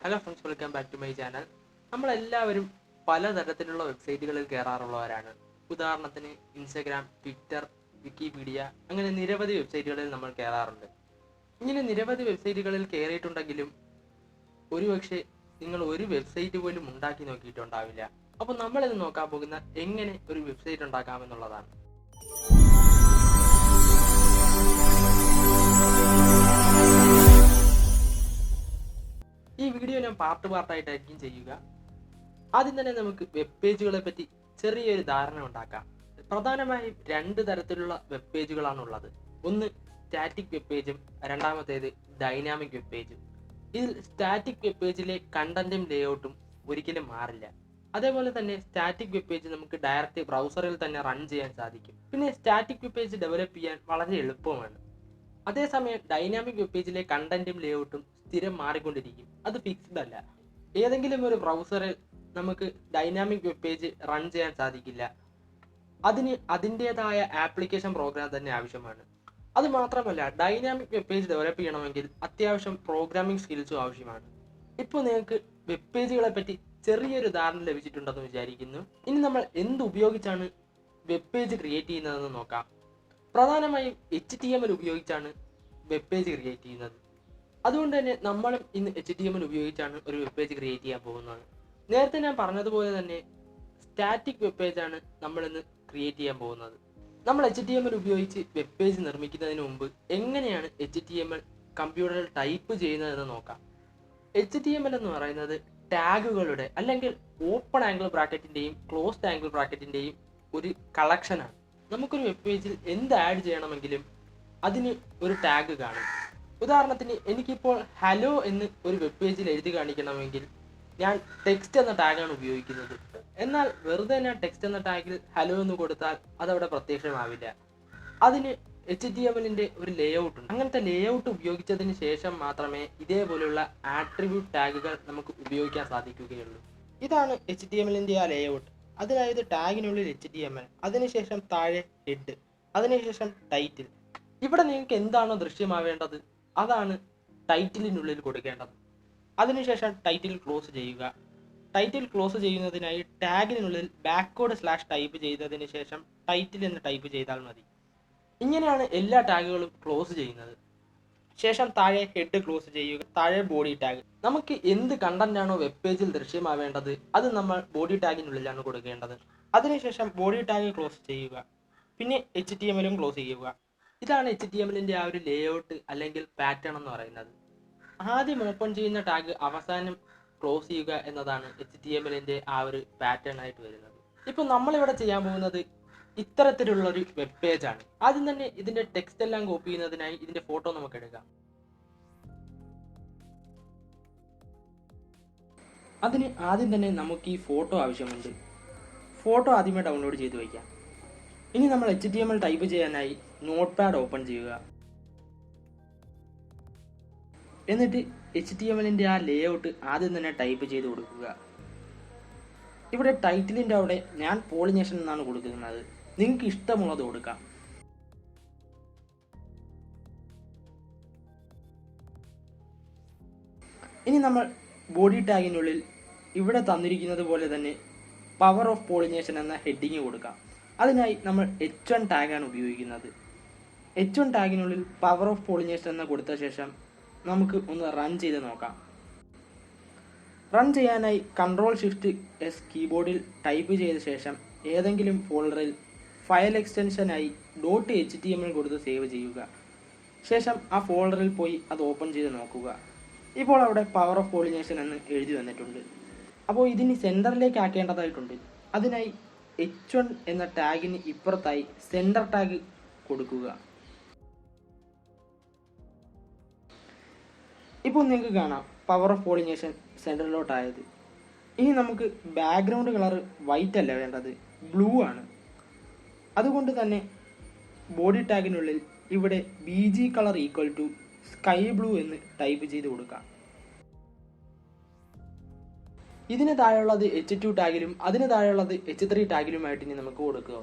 Hello friends, welcome back to my channel. നമ്മളെല്ലാവരും പലതരത്തിലുള്ള വെബ്സൈറ്റുകളിൽ കയറാറുള്ളവരാണ്. ഉദാഹരണത്തിന് ഇൻസ്റ്റഗ്രാം, ട്വിറ്റർ, വിക്കിപീഡിയ, അങ്ങനെ നിരവധി വെബ്സൈറ്റുകളിൽ നമ്മൾ കയറാറുണ്ട്. ഇങ്ങനെ നിരവധി വെബ്സൈറ്റുകളിൽ കയറിയിട്ടുണ്ടെങ്കിലും ഒരുപക്ഷെ നിങ്ങൾ ഒരു വെബ്സൈറ്റ് പോലും ഉണ്ടാക്കി നോക്കിയിട്ടുണ്ടാവില്ല. അപ്പോൾ നമ്മളിത് നോക്കാൻ പോകുന്ന എങ്ങനെ ഒരു വെബ്സൈറ്റ് ഉണ്ടാക്കാമെന്നുള്ളതാണ്. ഈ വീഡിയോ ഞാൻ പാർട്ടായിട്ടായിരിക്കും ചെയ്യുക. ആദ്യം തന്നെ നമുക്ക് വെബ് പേജുകളെ പറ്റി ചെറിയൊരു ധാരണ ഉണ്ടാക്കാം. പ്രധാനമായും രണ്ട് തരത്തിലുള്ള വെബ് പേജുകളാണുള്ളത്. ഒന്ന് സ്റ്റാറ്റിക് വെബ് പേജും രണ്ടാമത്തേത് ഡൈനാമിക് വെബ് പേജും. ഇതിൽ സ്റ്റാറ്റിക് വെബ് പേജിലെ കണ്ടന്റും ലേഔട്ടും ഒരിക്കലും മാറില്ല. അതേപോലെ തന്നെ സ്റ്റാറ്റിക് വെബ് പേജ് നമുക്ക് ഡയറക്റ്റ് ബ്രൗസറിൽ തന്നെ റൺ ചെയ്യാൻ സാധിക്കും. പിന്നെ സ്റ്റാറ്റിക് വെബ് പേജ് ഡെവലപ്പ് ചെയ്യാൻ വളരെ എളുപ്പമാണ്. അതേസമയം ഡൈനാമിക് വെബ് പേജിലെ കണ്ടന്റും ലേഔട്ടും സ്ഥിരം മാറിക്കൊണ്ടിരിക്കും. അത് ഫിക്സ്ഡ് അല്ല. ഏതെങ്കിലും ഒരു ബ്രൗസറിൽ നമുക്ക് ഡൈനാമിക് വെബ് പേജ് റൺ ചെയ്യാൻ സാധിക്കില്ല. അതിന് അതിൻ്റെതായ ആപ്ലിക്കേഷൻ പ്രോഗ്രാം തന്നെ ആവശ്യമാണ്. അത് മാത്രമല്ല, ഡൈനാമിക് വെബ് പേജ് ഡെവലപ്പ് ചെയ്യണമെങ്കിൽ അത്യാവശ്യം പ്രോഗ്രാമിംഗ് സ്കിൽസും ആവശ്യമാണ്. ഇപ്പോൾ നിങ്ങൾക്ക് വെബ് പേജുകളെ പറ്റി ചെറിയൊരു ധാരണ ലഭിച്ചിട്ടുണ്ടെന്ന് വിചാരിക്കുന്നു. ഇനി നമ്മൾ എന്തുപയോഗിച്ചാണ് വെബ് പേജ് ക്രിയേറ്റ് ചെയ്യുന്നതെന്ന് നോക്കാം. പ്രധാനമായും HTML ഉപയോഗിച്ചാണ് വെബ് പേജ് ക്രിയേറ്റ് ചെയ്യുന്നത്. അതുകൊണ്ട് തന്നെ നമ്മളും ഇന്ന് HTML ഉപയോഗിച്ചാണ് ഒരു വെബ് പേജ് ക്രിയേറ്റ് ചെയ്യാൻ പോകുന്നത്. നേരത്തെ ഞാൻ പറഞ്ഞതുപോലെ തന്നെ സ്റ്റാറ്റിക് വെബ് പേജാണ് നമ്മളിന്ന് ക്രിയേറ്റ് ചെയ്യാൻ പോകുന്നത്. നമ്മൾ HTML ഉപയോഗിച്ച് വെബ് പേജ് നിർമ്മിക്കുന്നതിന് മുമ്പ് എങ്ങനെയാണ് HTML കമ്പ്യൂട്ടറിൽ ടൈപ്പ് ചെയ്യുന്നതെന്ന് നോക്കാം. HTML എന്ന് പറയുന്നത് ടാഗുകളുടെ അല്ലെങ്കിൽ ഓപ്പൺ ആംഗിൾ ബ്രാക്കറ്റിൻ്റെയും ക്ലോസ്ഡ് ആംഗിൾ ബ്രാക്കറ്റിൻ്റെയും ഒരു കളക്ഷനാണ്. നമുക്കൊരു വെബ് പേജിൽ എന്ത് ആഡ് ചെയ്യണമെങ്കിലും അതിന് ഒരു ടാഗ് കാണും. ഉദാഹരണത്തിന് എനിക്കിപ്പോൾ ഹലോ എന്ന് ഒരു വെബ് പേജിൽ എഴുതി കാണിക്കണമെങ്കിൽ ഞാൻ ടെക്സ്റ്റ് എന്ന ടാഗാണ് ഉപയോഗിക്കുന്നത്. എന്നാൽ വെറുതെ ഞാൻ ടെക്സ്റ്റ് എന്ന ടാഗിൽ ഹലോ എന്ന് കൊടുത്താൽ അതവിടെ പ്രത്യക്ഷമാവില്ല. അതിന് HTMLന്റെ ഒരു ലേഔട്ട് ഉണ്ട്. അങ്ങനത്തെ ലേഔട്ട് ഉപയോഗിച്ചതിന് ശേഷം മാത്രമേ ഇതേപോലെയുള്ള ആട്രിബ്യൂട്ട് ടാഗുകൾ നമുക്ക് ഉപയോഗിക്കാൻ സാധിക്കുകയുള്ളൂ. ഇതാണ് HTMLന്റെ ആ ലേഔട്ട്. അതായത് ടാഗിനുള്ളിൽ HTML, അതിനുശേഷം താഴെ ഹെഡ്, അതിനുശേഷം ടൈറ്റിൽ. ഇവിടെ നിങ്ങൾക്ക് എന്താണോ ദൃശ്യമാവേണ്ടത് അതാണ് ടൈറ്റിലിനുള്ളിൽ കൊടുക്കേണ്ടത്. അതിനുശേഷം ടൈറ്റിൽ ക്ലോസ് ചെയ്യുക. ടൈറ്റിൽ ക്ലോസ് ചെയ്യുന്നതിനായി ടാഗിനുള്ളിൽ / ടൈപ്പ് ചെയ്തതിന് ശേഷം ടൈറ്റിൽ എന്ന് ടൈപ്പ് ചെയ്താൽ മതി. ഇങ്ങനെയാണ് എല്ലാ ടാഗുകളും ക്ലോസ് ചെയ്യുന്നത്. ശേഷം താഴെ ഹെഡ് ക്ലോസ് ചെയ്യുക, താഴെ ബോഡി ടാഗ്. നമുക്ക് എന്ത് കണ്ടന്റ് ആണോ വെബ് പേജിൽ ദൃശ്യമാവേണ്ടത് അത് നമ്മൾ ബോഡി ടാഗിനുള്ളിലാണ് കൊടുക്കേണ്ടത്. അതിനുശേഷം ബോഡി ടാഗ് ക്ലോസ് ചെയ്യുക, പിന്നെ HTMLും ക്ലോസ് ചെയ്യുക. ഇതാണ് HTMLന്റെ ആ ഒരു ലേഔട്ട് അല്ലെങ്കിൽ പാറ്റേൺ എന്ന് പറയുന്നത്. ആദ്യം ഓപ്പൺ ചെയ്യുന്ന ടാഗ് അവസാനം ക്ലോസ് ചെയ്യുക എന്നതാണ് HTMLന്റെ ആ ഒരു പാറ്റേൺ ആയിട്ട് വരുന്നത്. ഇപ്പൊ നമ്മളിവിടെ ചെയ്യാൻ പോകുന്നത് ഇത്തരത്തിലുള്ള ഒരു വെബ് പേജ് ആണ്. ആദ്യം തന്നെ ഇതിന്റെ ടെക്സ്റ്റ് എല്ലാം കോപ്പി ചെയ്യുന്നതിനായി ഇതിന്റെ ഫോട്ടോ നമുക്ക് എടുക്കാം. അതിന് ആദ്യം തന്നെ നമുക്ക് ഈ ഫോട്ടോ ആവശ്യമുണ്ട്. ഫോട്ടോ ആദ്യമേ ഡൗൺലോഡ് ചെയ്ത് വയ്ക്കാം. ഇനി നമ്മൾ HTML ടൈപ്പ് ചെയ്യാനായി നോട്ട് പാഡ് ഓപ്പൺ ചെയ്യുക. എന്നിട്ട് HTMLന്റെ ആ ലേഔട്ട് ആദ്യം തന്നെ ടൈപ്പ് ചെയ്ത് കൊടുക്കുക. ഇവിടെ ടൈറ്റിലിന്റെ അവിടെ ഞാൻ പോളിനേഷൻ എന്നാണ് കൊടുക്കുന്നത്. നിങ്ങൾക്ക് ഇഷ്ടമുള്ളത് കൊടുക്കാം. ഇനി നമ്മൾ ബോഡി ടാഗിനുള്ളിൽ ഇവിടെ തന്നിരിക്കുന്നത് പോലെ തന്നെ പവർ ഓഫ് പോളിനേഷൻ എന്ന ഹെഡിങ് കൊടുക്കാം. അതിനായി നമ്മൾ H1 ടാഗാണ് ഉപയോഗിക്കുന്നത്. H1 ടാഗിനുള്ളിൽ പവർ ഓഫ് പോളിനേഷൻ എന്ന് കൊടുത്ത ശേഷം നമുക്ക് ഒന്ന് റൺ ചെയ്ത് നോക്കാം. റൺ ചെയ്യാനായി Ctrl+Shift+S കീബോർഡിൽ ടൈപ്പ് ചെയ്ത ശേഷം ഏതെങ്കിലും ഫോൾഡറിൽ ഫയൽ എക്സ്റ്റൻഷനായി .html കൊടുത്ത് സേവ് ചെയ്യുക. ശേഷം ആ ഫോൾഡറിൽ പോയി അത് ഓപ്പൺ ചെയ്ത് നോക്കുക. ഇപ്പോൾ അവിടെ പവർ ഓഫ് പോളിനേഷൻ എന്ന് എഴുതി വന്നിട്ടുണ്ട്. അപ്പോൾ ഇതിന് സെൻറ്ററിലേക്ക് ആക്കേണ്ടതായിട്ടുണ്ട്. അതിനായി H1 എന്ന ടാഗിന് ഇപ്പുറത്തായി സെൻറ്റർ ടാഗ് കൊടുക്കുക. ഇപ്പോൾ നിങ്ങൾക്ക് കാണാം പവർ ഓഫ് പോളിനേഷൻ സെൻറ്ററിലോട്ടായത്. ഇനി നമുക്ക് ബാക്ക്ഗ്രൗണ്ട് കളർ വൈറ്റ് അല്ല വേണ്ടത്, ബ്ലൂ ആണ്. അതുകൊണ്ട് തന്നെ ബോഡി ടാഗിനുള്ളിൽ ഇവിടെ BG കളർ = സ്കൈ ബ്ലൂ എന്ന് ടൈപ്പ് ചെയ്ത് കൊടുക്കാം. ഇതിന് താഴെയുള്ളത് H2 ടാഗിലും അതിന് താഴെയുള്ളത് H3 ടാഗിലുമായിട്ട് ഇനി നമുക്ക് കൊടുക്കുക.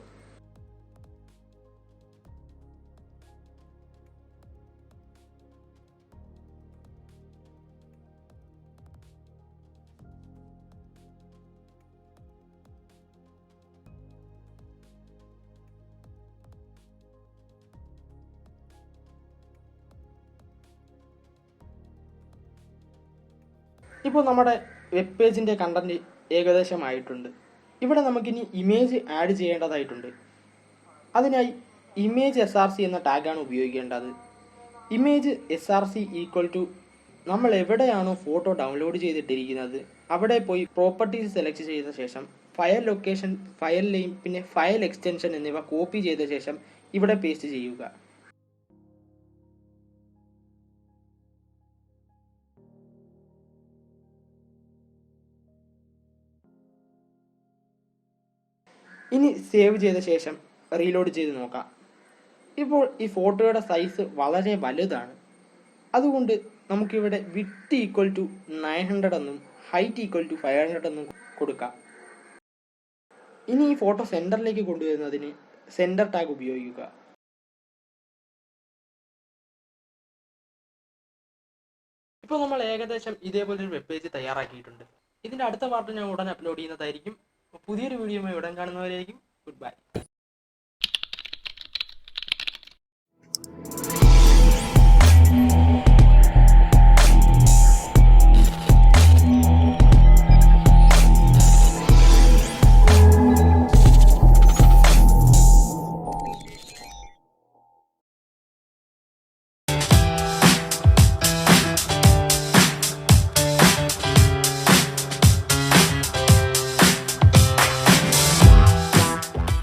ഇപ്പോൾ നമ്മുടെ വെബ് പേജിൻ്റെ കണ്ടന്റ് ഏകദേശമായിട്ടുണ്ട്. ഇവിടെ നമുക്കിനി ഇമേജ് ആഡ് ചെയ്യേണ്ടതായിട്ടുണ്ട്. അതിനായി ഇമേജ് SRC എന്ന ടാഗാണ് ഉപയോഗിക്കേണ്ടത്. ഇമേജ് SRC ഈക്വൽ ടു നമ്മൾ എവിടെയാണോ ഫോട്ടോ ഡൗൺലോഡ് ചെയ്തിട്ടിരിക്കുന്നത് അവിടെ പോയി പ്രോപ്പർട്ടീസ് സെലക്ട് ചെയ്ത ശേഷം ഫയൽ ലൊക്കേഷൻ, ഫയൽ നെയിം, പിന്നെ ഫയൽ എക്സ്റ്റൻഷൻ എന്നിവ കോപ്പി ചെയ്ത ശേഷം ഇവിടെ പേസ്റ്റ് ചെയ്യുക. ഇനി സേവ് ചെയ്ത ശേഷം റീലോഡ് ചെയ്ത് നോക്കാം. ഇപ്പോൾ ഈ ഫോട്ടോയുടെ സൈസ് വളരെ വലുതാണ്. അതുകൊണ്ട് നമുക്കിവിടെ വിഡ്ത്ത് ഈക്വൽ ടു 900 എന്നും ഹൈറ്റ് ഈക്വൽ ടു 500 എന്നും കൊടുക്കാം. ഇനി ഈ ഫോട്ടോ സെൻറ്ററിലേക്ക് കൊണ്ടുവരുന്നതിന് സെൻറ്റർ ടാഗ് ഉപയോഗിക്കുക. ഇപ്പോൾ നമ്മൾ ഏകദേശം ഇതേപോലൊരു വെബ് പേജ് തയ്യാറാക്കിയിട്ടുണ്ട്. ഇതിൻ്റെ അടുത്ത പാർട്ട് ഞാൻ ഉടൻ അപ്ലോഡ് ചെയ്യുന്നതായിരിക്കും. പുതിയൊരു വീഡിയോയുമായി ഉടൻ കാണുന്നവരായിരിക്കും. Good bye.